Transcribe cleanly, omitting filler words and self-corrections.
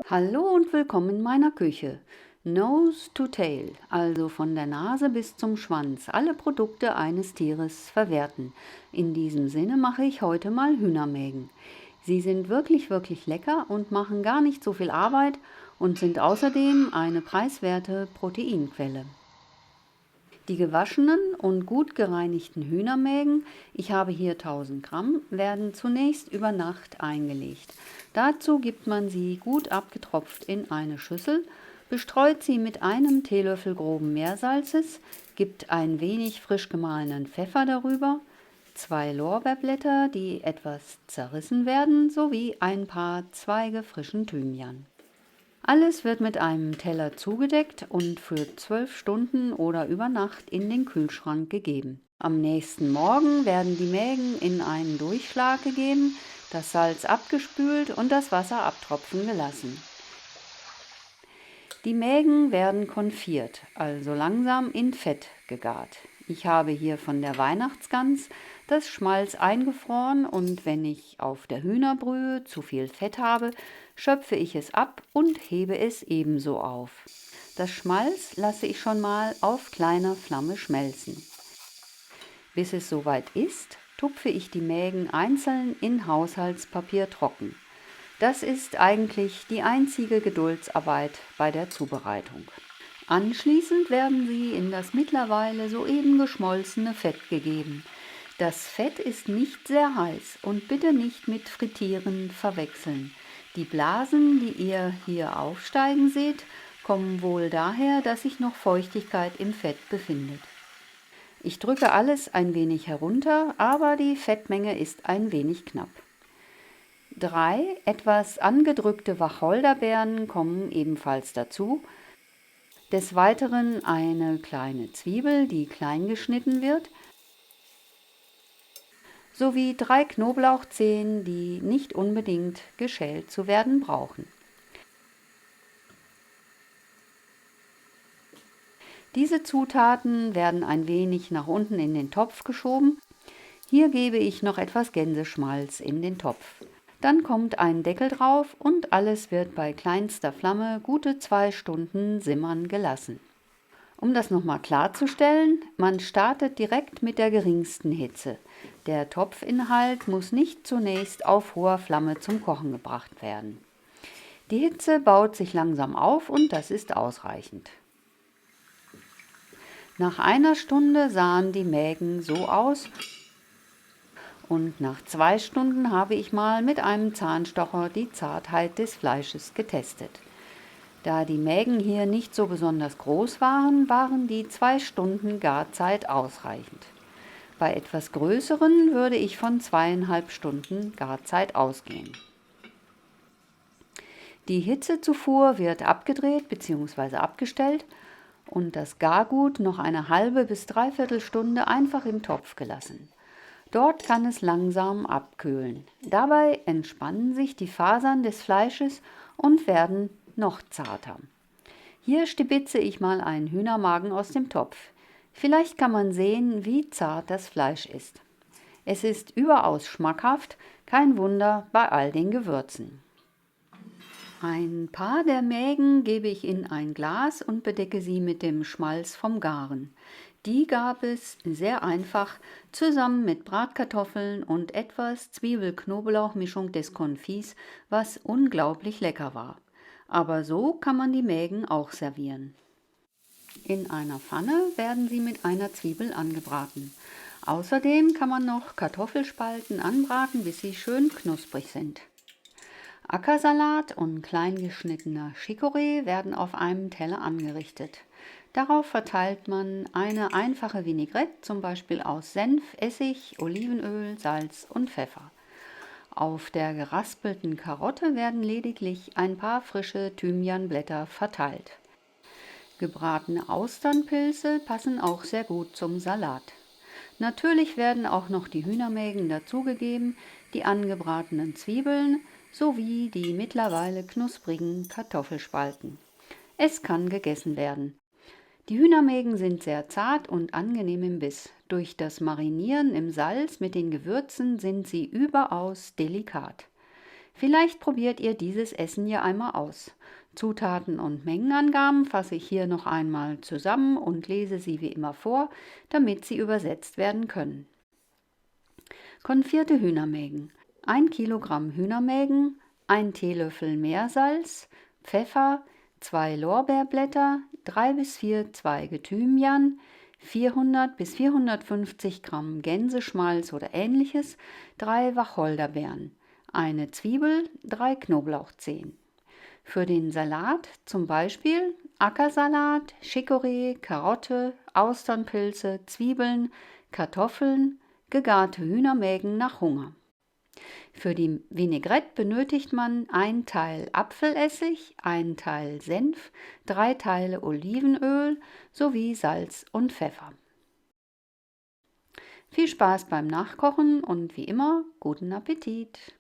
Hallo und willkommen in meiner Küche. Nose to Tail, also von der Nase bis zum Schwanz, alle Produkte eines Tieres verwerten. In diesem Sinne mache ich heute mal Hühnermägen. Sie sind wirklich lecker und machen gar nicht so viel Arbeit und sind außerdem eine preiswerte Proteinquelle. Die gewaschenen und gut gereinigten Hühnermägen, ich habe hier 1000 Gramm, werden zunächst über Nacht eingelegt. Dazu gibt man sie gut abgetropft in eine Schüssel, bestreut sie mit einem Teelöffel groben Meersalzes, gibt ein wenig frisch gemahlenen Pfeffer darüber, 2 Lorbeerblätter, die etwas zerrissen werden, sowie ein paar Zweige frischen Thymian. Alles wird mit einem Teller zugedeckt und für 12 Stunden oder über Nacht in den Kühlschrank gegeben. Am nächsten Morgen werden die Mägen in einen Durchschlag gegeben, das Salz abgespült und das Wasser abtropfen gelassen. Die Mägen werden konfiert, also langsam in Fett gegart. Ich habe hier von der Weihnachtsgans das Schmalz eingefroren und wenn ich auf der Hühnerbrühe zu viel Fett habe, schöpfe ich es ab und hebe es ebenso auf. Das Schmalz lasse ich schon mal auf kleiner Flamme schmelzen. Bis es soweit ist, tupfe ich die Mägen einzeln in Haushaltspapier trocken. Das ist eigentlich die einzige Geduldsarbeit bei der Zubereitung. Anschließend werden sie in das mittlerweile soeben geschmolzene Fett gegeben. Das Fett ist nicht sehr heiß und bitte nicht mit Frittieren verwechseln. Die Blasen, die ihr hier aufsteigen seht, kommen wohl daher, dass sich noch Feuchtigkeit im Fett befindet. Ich drücke alles ein wenig herunter, aber die Fettmenge ist ein wenig knapp. 3 etwas angedrückte Wacholderbeeren kommen ebenfalls dazu. Des Weiteren eine kleine Zwiebel, die klein geschnitten wird, sowie 3 Knoblauchzehen, die nicht unbedingt geschält zu werden brauchen. Diese Zutaten werden ein wenig nach unten in den Topf geschoben. Hier gebe ich noch etwas Gänseschmalz in den Topf. Dann kommt ein Deckel drauf und alles wird bei kleinster Flamme gute 2 Stunden simmern gelassen. Um das nochmal klarzustellen, man startet direkt mit der geringsten Hitze. Der Topfinhalt muss nicht zunächst auf hoher Flamme zum Kochen gebracht werden. Die Hitze baut sich langsam auf und das ist ausreichend. Nach einer Stunde sahen die Mägen so aus und nach 2 Stunden habe ich mal mit einem Zahnstocher die Zartheit des Fleisches getestet. Da die Mägen hier nicht so besonders groß waren, waren die 2 Stunden Garzeit ausreichend. Bei etwas größeren würde ich von 2,5 Stunden Garzeit ausgehen. Die Hitzezufuhr wird abgedreht bzw. abgestellt und das Gargut noch eine halbe bis dreiviertel Stunde einfach im Topf gelassen. Dort kann es langsam abkühlen. Dabei entspannen sich die Fasern des Fleisches und werden noch zarter. Hier stibitze ich mal einen Hühnermagen aus dem Topf. Vielleicht kann man sehen, wie zart das Fleisch ist. Es ist überaus schmackhaft, kein Wunder bei all den Gewürzen. Ein paar der Mägen gebe ich in ein Glas und bedecke sie mit dem Schmalz vom Garen. Die gab es sehr einfach zusammen mit Bratkartoffeln und etwas Zwiebel-Knoblauch-Mischung des Confits, was unglaublich lecker war. Aber so kann man die Mägen auch servieren. In einer Pfanne werden sie mit einer Zwiebel angebraten. Außerdem kann man noch Kartoffelspalten anbraten, bis sie schön knusprig sind. Ackersalat und klein geschnittener Chicorée werden auf einem Teller angerichtet. Darauf verteilt man eine einfache Vinaigrette, zum Beispiel aus Senf, Essig, Olivenöl, Salz und Pfeffer. Auf der geraspelten Karotte werden lediglich ein paar frische Thymianblätter verteilt. Gebratene Austernpilze passen auch sehr gut zum Salat. Natürlich werden auch noch die Hühnermägen dazugegeben, die angebratenen Zwiebeln sowie die mittlerweile knusprigen Kartoffelspalten. Es kann gegessen werden. Die Hühnermägen sind sehr zart und angenehm im Biss. Durch das Marinieren im Salz mit den Gewürzen sind sie überaus delikat. Vielleicht probiert ihr dieses Essen ja einmal aus. Zutaten und Mengenangaben fasse ich hier noch einmal zusammen und lese sie wie immer vor, damit sie übersetzt werden können. Konfierte Hühnermägen. 1 Kilogramm Hühnermägen, 1 Teelöffel Meersalz, Pfeffer, 2 Lorbeerblätter, 3 bis 4 Zweige Thymian, 400 bis 450 Gramm Gänseschmalz oder ähnliches, 3 Wacholderbeeren, eine Zwiebel, 3 Knoblauchzehen. Für den Salat zum Beispiel Ackersalat, Chicorée, Karotte, Austernpilze, Zwiebeln, Kartoffeln, gegarte Hühnermägen nach Hunger. Für die Vinaigrette benötigt man 1 Teil Apfelessig, 1 Teil Senf, 3 Teile Olivenöl sowie Salz und Pfeffer. Viel Spaß beim Nachkochen und wie immer guten Appetit!